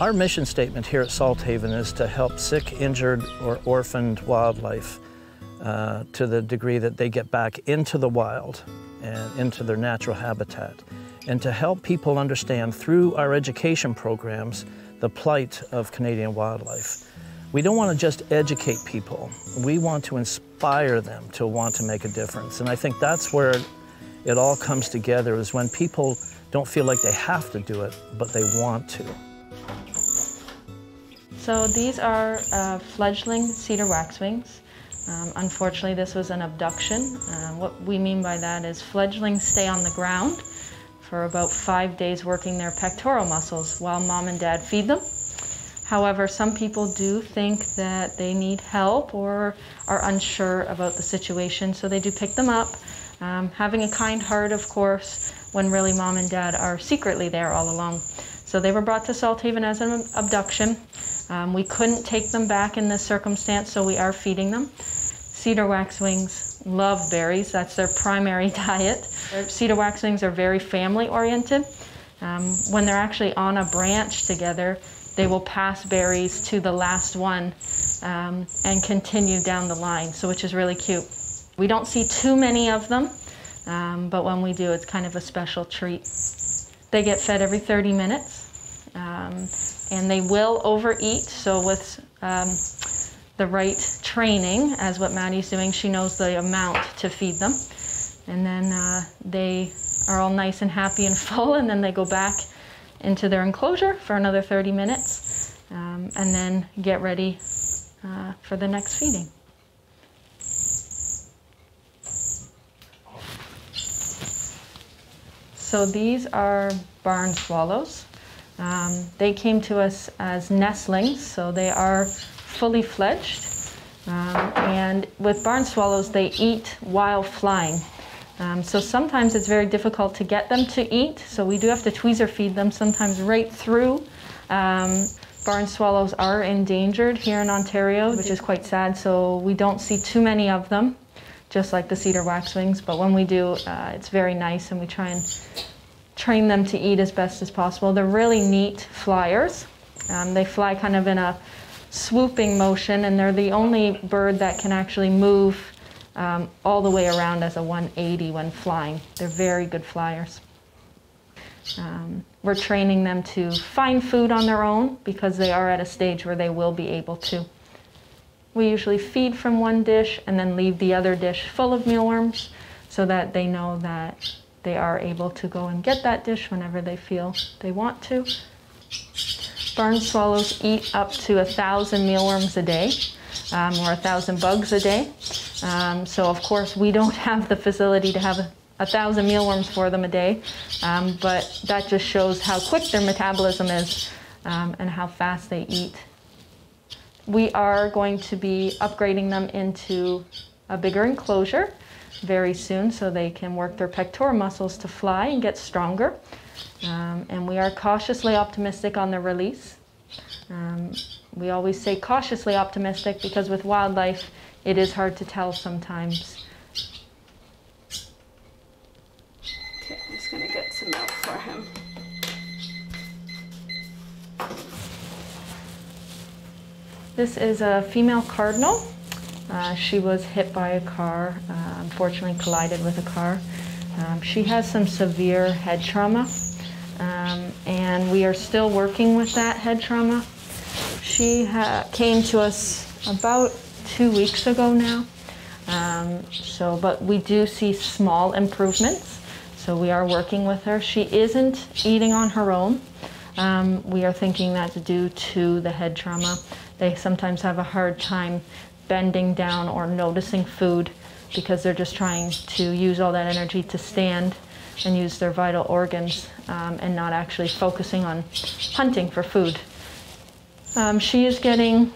Our mission statement here at Salthaven is to help sick, injured, or orphaned wildlife to the degree that they get back into the wild and into their natural habitat, and to help people understand through our education programs the plight of Canadian wildlife. We don't want to just educate people, we want to inspire them to want to make a difference. And I think that's where it all comes together, is when people don't feel like they have to do it, but they want to. So these are fledgling cedar waxwings. Unfortunately, this was an abduction. What we mean by that is fledglings stay on the ground for about 5 days working their pectoral muscles while mom and dad feed them. However, some people do think that they need help or are unsure about the situation, so they do pick them up, having a kind heart, of course, when really mom and dad are secretly there all along. So they were brought to Salthaven as an abduction. We couldn't take them back in this circumstance, so we are feeding them. Cedar waxwings love berries. That's their primary diet. Cedar waxwings are very family-oriented. When they're actually on a branch together, they will pass berries to the last one and continue down the line, so which is really cute. We don't see too many of them, but when we do, it's kind of a special treat. They get fed every 30 minutes, and they will overeat, so with the right training, as what Maddie's doing, she knows the amount to feed them. And then they are all nice and happy and full, and then they go back into their enclosure for another 30 minutes, and then get ready for the next feeding. So these are barn swallows. They came to us as nestlings, so they are fully fledged. And with barn swallows, they eat while flying. So sometimes it's very difficult to get them to eat, so we do have to tweezer feed them sometimes right through. Barn swallows are endangered here in Ontario, which is quite sad, so we don't see too many of them, just like the cedar waxwings, but when we do, it's very nice, and we try and train them to eat as best as possible. They're really neat flyers. They fly kind of in a swooping motion, and they're the only bird that can actually move all the way around as a 180 when flying. They're very good flyers. We're training them to find food on their own because they are at a stage where they will be able to. We usually feed from one dish and then leave the other dish full of mealworms so that they know that they are able to go and get that dish whenever they feel they want to. Barn swallows eat up to 1,000 mealworms a day, or 1,000 bugs a day. So of course we don't have the facility to have 1,000 mealworms for them a day, but that just shows how quick their metabolism is and how fast they eat. We are going to be upgrading them into a bigger enclosure very soon so they can work their pectoral muscles to fly and get stronger. And we are cautiously optimistic on the release. We always say cautiously optimistic because with wildlife, it is hard to tell sometimes. Okay, I'm just going to get some milk for him. This is a female cardinal. She was hit by a car, unfortunately collided with a car. She has some severe head trauma, and we are still working with that head trauma. She came to us about 2 weeks ago now, but we do see small improvements, so we are working with her. She isn't eating on her own. We are thinking that's due to the head trauma. They sometimes have a hard time bending down or noticing food because they're just trying to use all that energy to stand and use their vital organs and not actually focusing on hunting for food. She is getting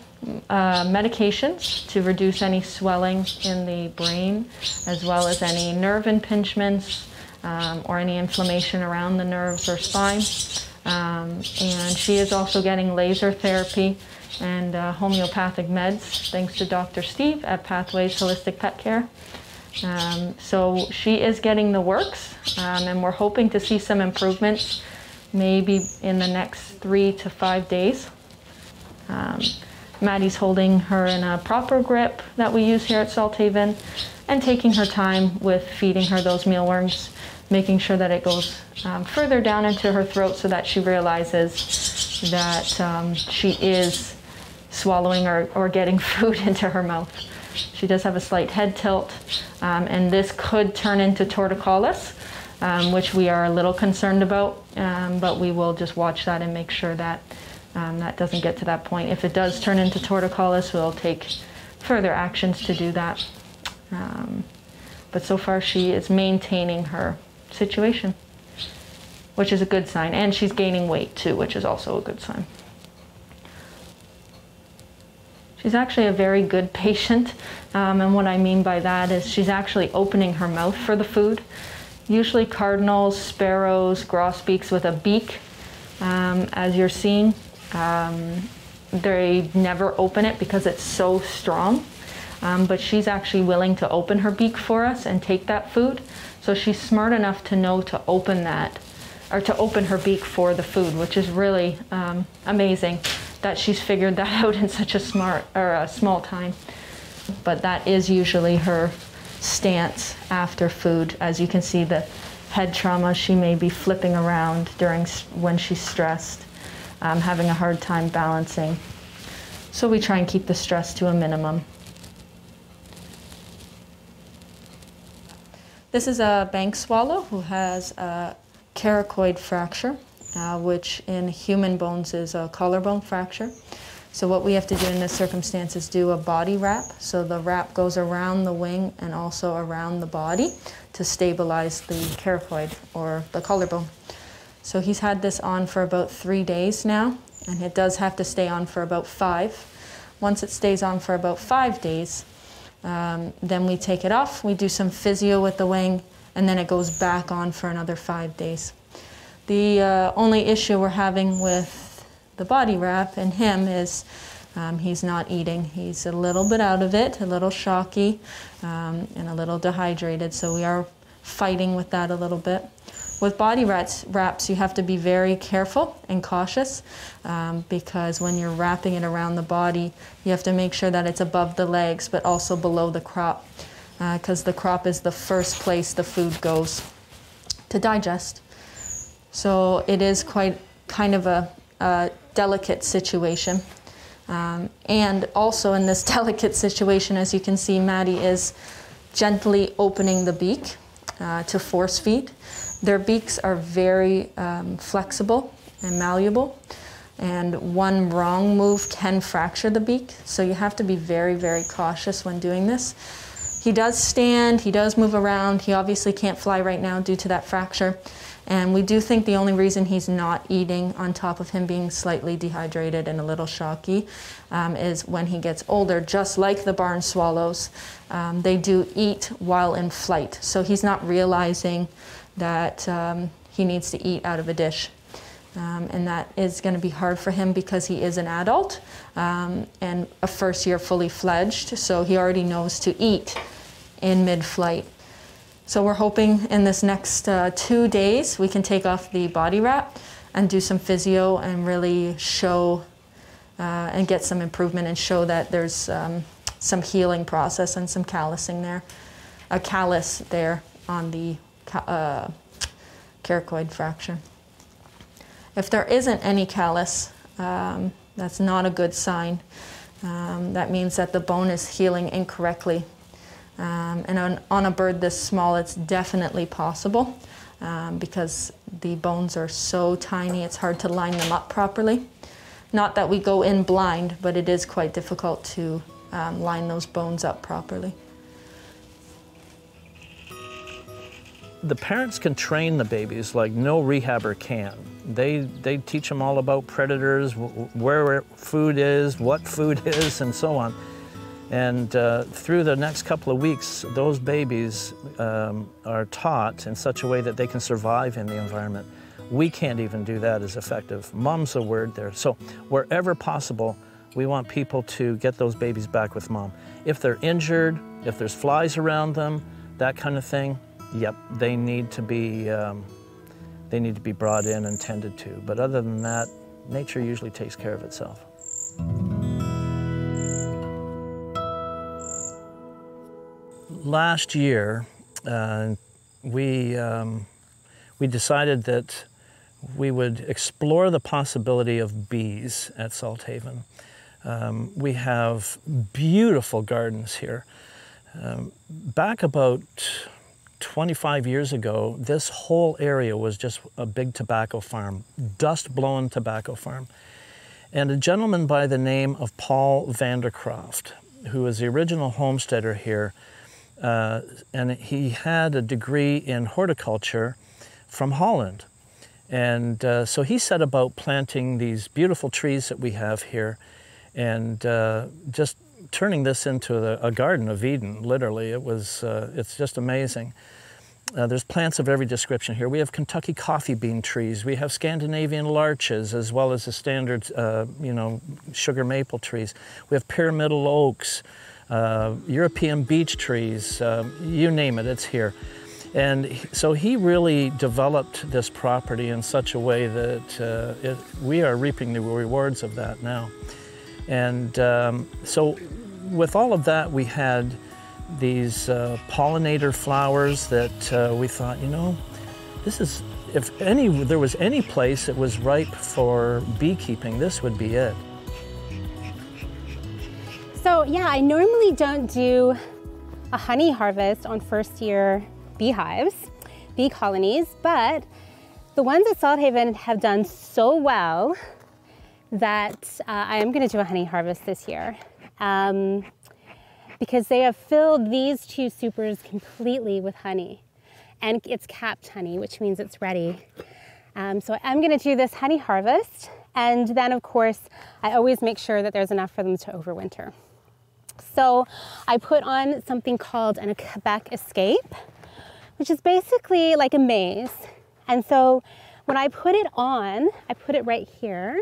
medications to reduce any swelling in the brain, as well as any nerve impingements or any inflammation around the nerves or spine. And she is also getting laser therapy and homeopathic meds, thanks to Dr. Steve at Pathways Holistic Pet Care. So she is getting the works, and we're hoping to see some improvements maybe in the next 3 to 5 days. Maddie's holding her in a proper grip that we use here at Salthaven and taking her time with feeding her those mealworms, making sure that it goes further down into her throat so that she realizes that she is swallowing or getting food into her mouth. She does have a slight head tilt, and this could turn into torticollis, which we are a little concerned about, but we will just watch that and make sure that that doesn't get to that point. If it does turn into torticollis, we'll take further actions to do that. But so far she is maintaining her situation, which is a good sign. And she's gaining weight too, which is also a good sign. She's actually a very good patient. And what I mean by that is she's actually opening her mouth for the food. Usually cardinals, sparrows, grosbeaks with a beak, as you're seeing, they never open it because it's so strong. But she's actually willing to open her beak for us and take that food. So she's smart enough to know to open that, or to open her beak for the food, which is really amazing that she's figured that out in such a small time. But that is usually her stance after food. As you can see, the head trauma, she may be flipping around when she's stressed, having a hard time balancing. So we try and keep the stress to a minimum. This is a bank swallow who has a coracoid fracture, which in human bones is a collarbone fracture. So what we have to do in this circumstance is do a body wrap. So the wrap goes around the wing and also around the body to stabilize the coracoid or the collarbone. So he's had this on for about 3 days now, and it does have to stay on for about 5. Once it stays on for about 5 days, then we take it off, we do some physio with the wing, and then it goes back on for another 5 days. The only issue we're having with the body wrap in him is he's not eating. He's a little bit out of it, a little shocky, and a little dehydrated, so we are fighting with that a little bit. With body wraps, you have to be very careful and cautious because when you're wrapping it around the body, you have to make sure that it's above the legs, but also below the crop, because the crop is the first place the food goes to digest. So it is kind of a delicate situation. And also in this delicate situation, as you can see, Maddie is gently opening the beak to force feed. Their beaks are very flexible and malleable, and one wrong move can fracture the beak, so you have to be very, very cautious when doing this. He does stand, he does move around, he obviously can't fly right now due to that fracture, and we do think the only reason he's not eating, on top of him being slightly dehydrated and a little shocky, is when he gets older. Just like the barn swallows, they do eat while in flight, so he's not realizing that he needs to eat out of a dish. And that is going to be hard for him because he is an adult and a first year fully fledged, so he already knows to eat in mid-flight. So we're hoping in this next 2 days we can take off the body wrap and do some physio and really show and get some improvement and show that there's some healing process and some callusing there, a callus there on the coracoid fracture. If there isn't any callus, that's not a good sign. That means that the bone is healing incorrectly. And on a bird this small, it's definitely possible because the bones are so tiny, it's hard to line them up properly. Not that we go in blind, but it is quite difficult to line those bones up properly. The parents can train the babies like no rehabber can. They teach them all about predators, where food is, what food is, and so on. And through the next couple of weeks, those babies are taught in such a way that they can survive in the environment. We can't even do that as effective. Mom's a word there. So wherever possible, we want people to get those babies back with mom. If they're injured, if there's flies around them, that kind of thing, yep, they need to be they need to be brought in and tended to. But other than that, nature usually takes care of itself. Last year, we decided that we would explore the possibility of bees at Salthaven. We have beautiful gardens here. Back about 25 years ago, this whole area was just a big tobacco farm, dust-blown tobacco farm. And a gentleman by the name of Paul Vandercroft, who was the original homesteader here, and he had a degree in horticulture from Holland. And so he set about planting these beautiful trees that we have here and just turning this into a Garden of Eden, literally. It's just amazing. There's plants of every description here. We have Kentucky coffee bean trees. We have Scandinavian larches, as well as the standard, sugar maple trees. We have pyramidal oaks, European beech trees, you name it, it's here. And so he really developed this property in such a way that we are reaping the rewards of that now. And so with all of that, we had these pollinator flowers that we thought, this is, if there was any place that was ripe for beekeeping, this would be it. So yeah, I normally don't do a honey harvest on first year beehives, bee colonies, but the ones at Salthaven have done so well that I am going to do a honey harvest this year because they have filled these two supers completely with honey, and it's capped honey, which means it's ready. So I'm going to do this honey harvest, and then of course I always make sure that there's enough for them to overwinter. So I put on something called a Quebec escape, which is basically like a maze. And so when I put it on, I put it right here.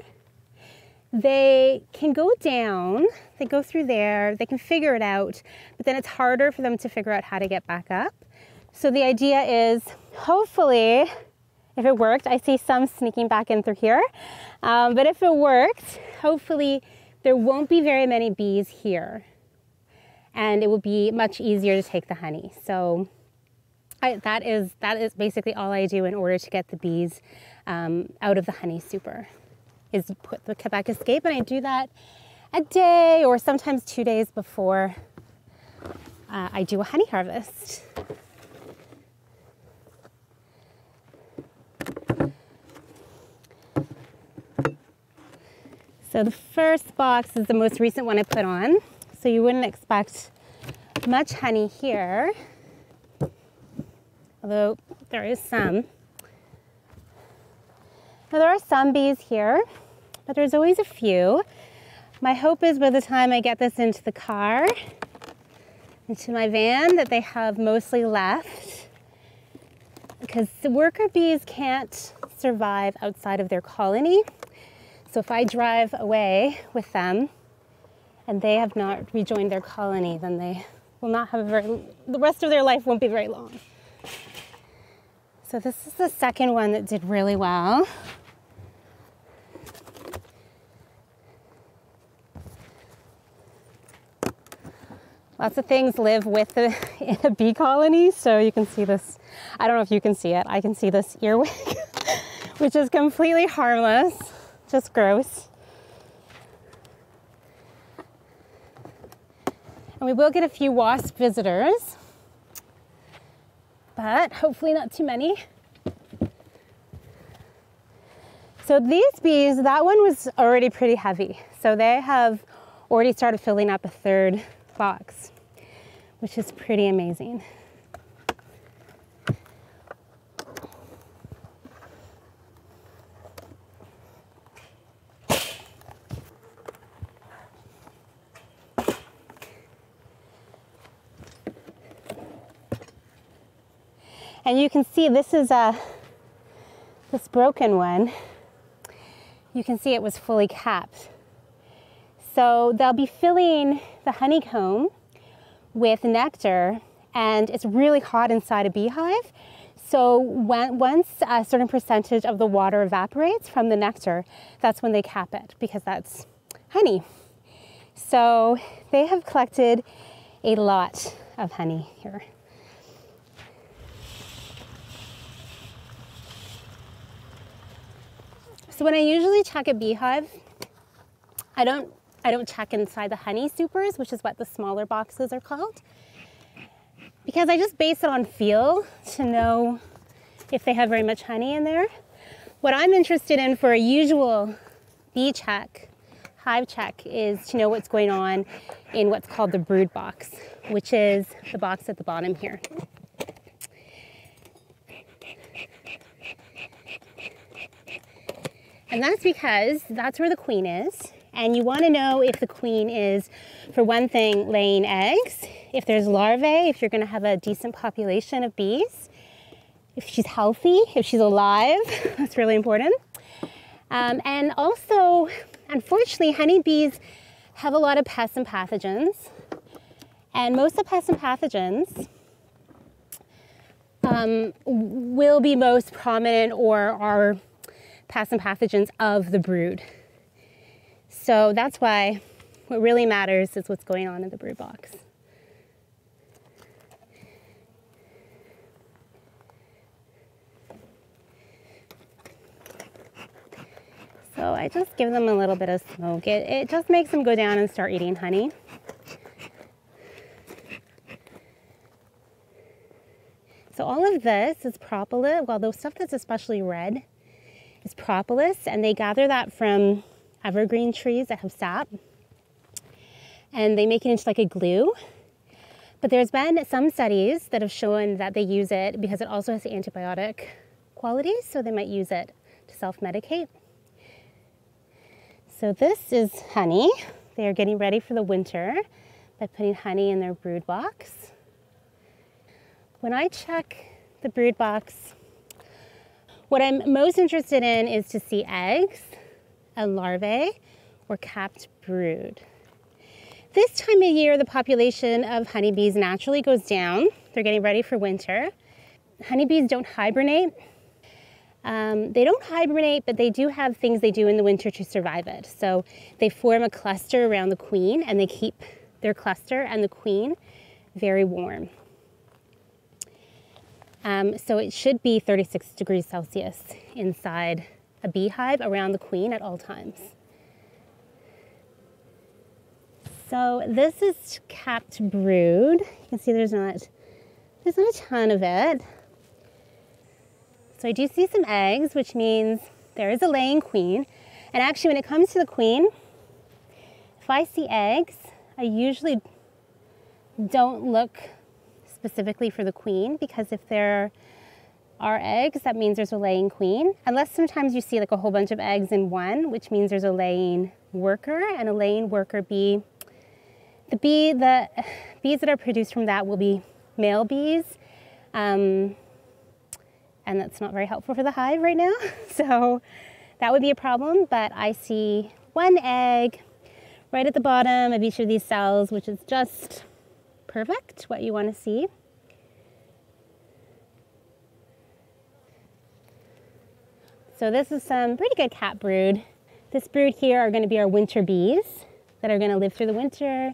They can go down, they go through there, they can figure it out, but then it's harder for them to figure out how to get back up. So the idea is, hopefully, if it worked, I see some sneaking back in through here, but if it worked, hopefully there won't be very many bees here, and it will be much easier to take the honey. So that is basically all I do in order to get the bees out of the honey super, is put the Quebec escape, and I do that a day or sometimes 2 days before I do a honey harvest. So the first box is the most recent one I put on, so you wouldn't expect much honey here, although there is some. Now there are some bees here, but there's always a few. My hope is by the time I get this into the car, into my van, that they have mostly left, because the worker bees can't survive outside of their colony. So if I drive away with them and they have not rejoined their colony, then they will not have the rest of their life won't be very long. So this is the second one that did really well. Lots of things live in a bee colony, so you can see this. I don't know if you can see it. I can see this earwig, which is completely harmless, just gross. And we will get a few wasp visitors, but hopefully not too many. So these bees, that one was already pretty heavy. So they have already started filling up a third box, which is pretty amazing. And you can see this is this broken one. You can see it was fully capped. So they'll be filling the honeycomb with nectar, and it's really hot inside a beehive. So once a certain percentage of the water evaporates from the nectar, that's when they cap it, because that's honey. So they have collected a lot of honey here. So when I usually check a beehive, I don't check inside the honey supers, which is what the smaller boxes are called, because I just base it on feel to know if they have very much honey in there. What I'm interested in for a usual bee check, hive check, is to know what's going on in what's called the brood box, which is the box at the bottom here. And that's because that's where the queen is. And you want to know if the queen is, for one thing, laying eggs, if there's larvae, if you're going to have a decent population of bees, if she's healthy, if she's alive. That's really important. And also, unfortunately, honeybees have a lot of pests and pathogens. And most of the pests and pathogens will be most prominent or are pests and pathogens of the brood. So that's why what really matters is what's going on in the brood box. So I just give them a little bit of smoke. It just makes them go down and start eating honey. So all of this is propolis. Well, the stuff that's especially red is propolis, and they gather that from evergreen trees that have sap, and they make it into like a glue. But there's been some studies that have shown that they use it because it also has antibiotic qualities, so they might use it to self-medicate. So this is honey. They are getting ready for the winter by putting honey in their brood box. When I check the brood box, what I'm most interested in is to see eggs and larvae or capped brood. This time of year, the population of honeybees naturally goes down. They're getting ready for winter. Honeybees don't hibernate. They don't hibernate, but they do have things they do in the winter to survive it. So they form a cluster around the queen, and they keep their cluster and the queen very warm. So it should be 36 degrees Celsius inside a beehive around the queen at all times. So this is capped brood. You can see there's not a ton of it. So I do see some eggs, which means there is a laying queen. And actually, when it comes to the queen, if I see eggs, I usually don't look specifically for the queen, because if there are eggs, that means there's a laying queen. Unless sometimes you see like a whole bunch of eggs in one, which means there's a laying worker, and a laying worker bee. The bees that are produced from that will be male bees. And that's not very helpful for the hive right now. So that would be a problem, but I see one egg right at the bottom of each of these cells, which is just perfect, what you want to see. So this is some pretty good capped brood. This brood here are going to be our winter bees that are going to live through the winter,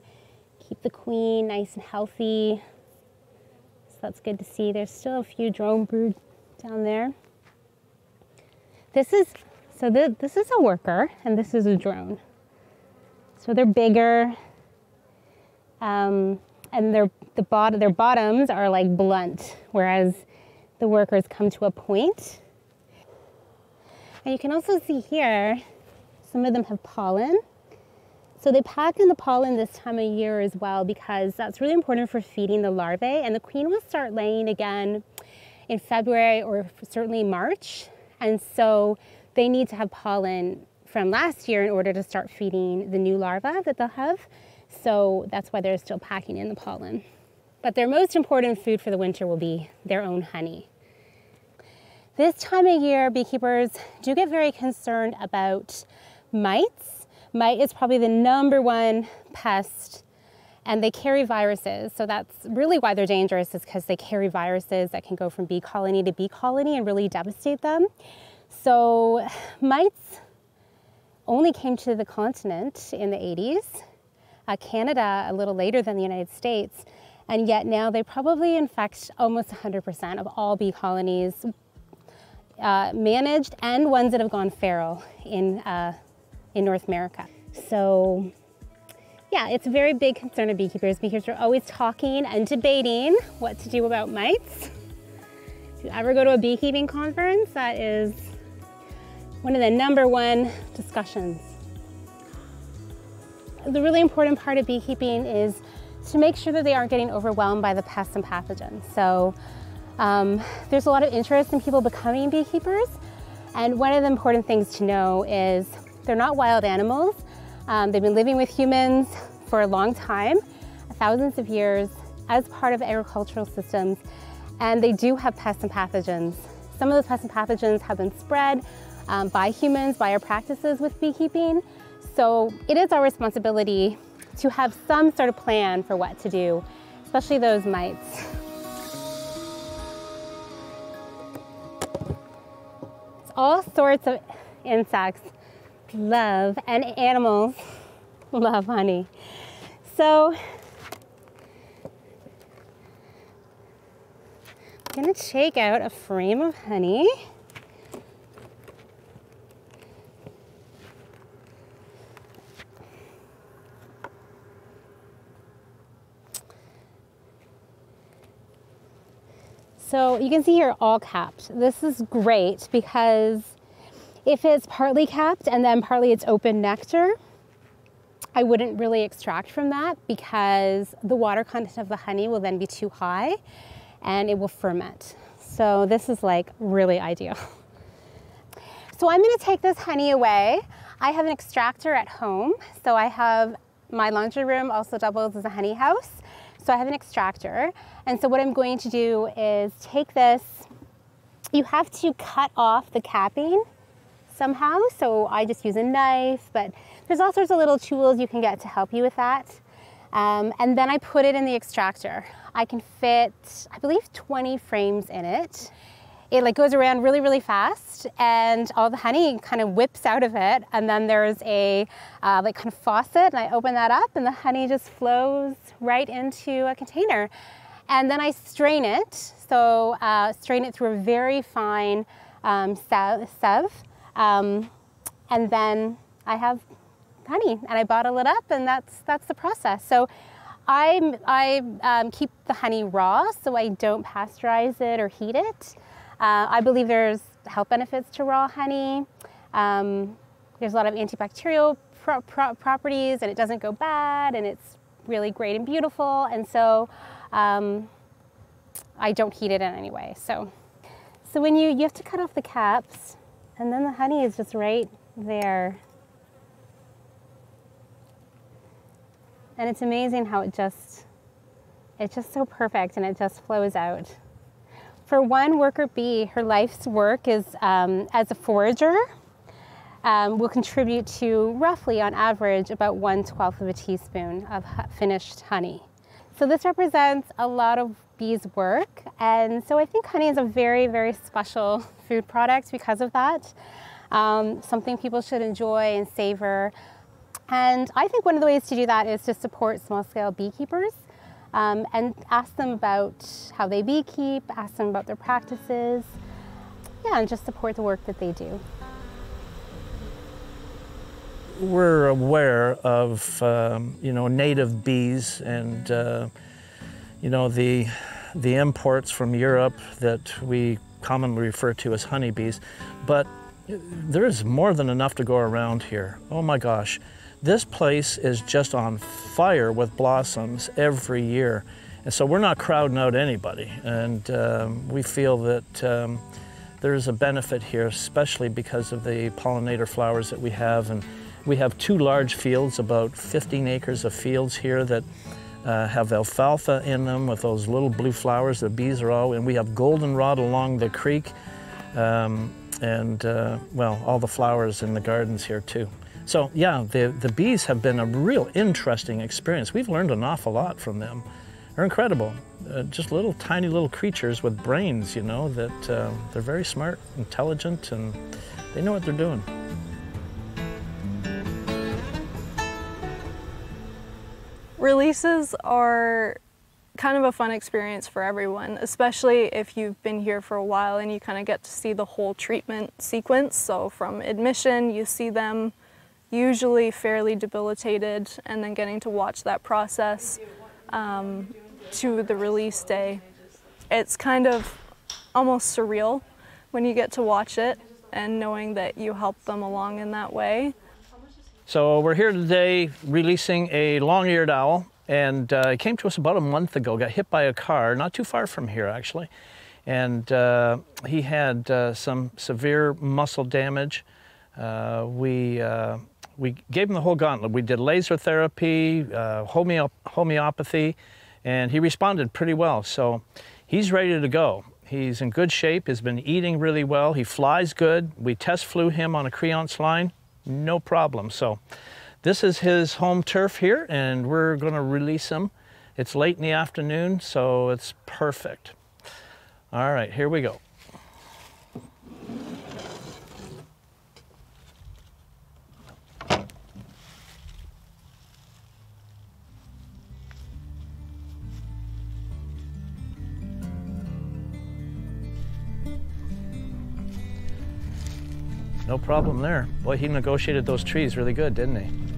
keep the queen nice and healthy. So that's good to see. There's still a few drone brood down there. This is a worker, and this is a drone. So they're bigger, and their bottoms are like blunt, whereas the workers come to a point. And you can also see here, some of them have pollen. So they pack in the pollen this time of year as well, because that's really important for feeding the larvae. And the queen will start laying again in February or certainly March. And so they need to have pollen from last year in order to start feeding the new larvae that they'll have. So that's why they're still packing in the pollen. But their most important food for the winter will be their own honey. This time of year, beekeepers do get very concerned about mites. Mite is probably the #1 pest And they carry viruses, so that's really why they're dangerous, is because they carry viruses that can go from bee colony to bee colony and really devastate them. So mites only came to the continent in the 80s, Canada a little later than the United States, and yet now they probably infect almost 100% of all bee colonies, managed and ones that have gone feral in North America. So yeah, it's a very big concern of beekeepers. Beekeepers are always talking and debating what to do about mites. If you ever go to a beekeeping conference, that is one of the #1 discussions. The really important part of beekeeping is to make sure that they aren't getting overwhelmed by the pests and pathogens. So there's a lot of interest in people becoming beekeepers. And one of the important things to know is they're not wild animals. They've been living with humans for a long time, thousands of years, as part of agricultural systems, and they do have pests and pathogens. Some of those pests and pathogens have been spread by humans, by our practices with beekeeping. So it is our responsibility to have some sort of plan for what to do, especially those mites. All sorts of insects love, and animals love honey. So I'm gonna take out a frame of honey. So you can see here all capped. This is great because if it's partly capped and then partly it's open nectar, I wouldn't really extract from that because the water content of the honey will then be too high and it will ferment. So this is like really ideal. So I'm gonna take this honey away. I have an extractor at home. So I have my laundry room also doubles as a honey house. So I have an extractor. And so what I'm going to do is take this, you have to cut off the capping somehow. So I just use a knife, but there's all sorts of little tools you can get to help you with that. And then I put it in the extractor. I can fit, I believe, 20 frames in it. It like goes around really, really fast and all the honey kind of whips out of it. And then there's a like kind of faucet and I open that up and the honey just flows right into a container. And then I strain it. So strain it through a very fine sieve. And then I have honey and I bottle it up and that's the process. So I keep the honey raw so I don't pasteurize it or heat it. I believe there's health benefits to raw honey. There's a lot of antibacterial properties and it doesn't go bad and it's really great and beautiful. And so I don't heat it in any way. So when you have to cut off the caps and then the honey is just right there. And it's amazing how it's just so perfect and it just flows out. For one worker bee, her life's work is as a forager will contribute to roughly on average about 1/12 of a teaspoon of finished honey. So this represents a lot of bees' work. And so I think honey is a very, very special food product because of that. Something people should enjoy and savor. And I think one of the ways to do that is to support small-scale beekeepers and ask them about how they beekeep, ask them about their practices, yeah, and just support the work that they do. We're aware of native bees and the imports from Europe that we commonly refer to as honeybees, but there is more than enough to go around here. Oh my gosh. This place is just on fire with blossoms every year. And so we're not crowding out anybody. And we feel that there's a benefit here, especially because of the pollinator flowers that we have. And we have 2 large fields, about 15 acres of fields here that have alfalfa in them with those little blue flowers. The bees are all, and we have goldenrod along the creek. Well, all the flowers in the gardens here too. So yeah, the bees have been a real interesting experience. We've learned an awful lot from them. They're incredible. Just little tiny little creatures with brains, you know, that they're very smart, intelligent, and they know what they're doing. Releases are kind of a fun experience for everyone, especially if you've been here for a while and you kind of get to see the whole treatment sequence. So from admission, you see them usually fairly debilitated, and then getting to watch that process to the release day. It's kind of almost surreal when you get to watch it and knowing that you helped them along in that way. So we're here today releasing a long-eared owl, and it came to us about a month ago, got hit by a car, not too far from here actually, and he had some severe muscle damage. We gave him the whole gauntlet. We did laser therapy, homeopathy, and he responded pretty well. So he's ready to go. He's in good shape, he's been eating really well, he flies good. We test flew him on a creance line, no problem. So this is his home turf here, and we're gonna release him. It's late in the afternoon, so it's perfect. All right, here we go. No problem there. Boy, he negotiated those trees really good, didn't he?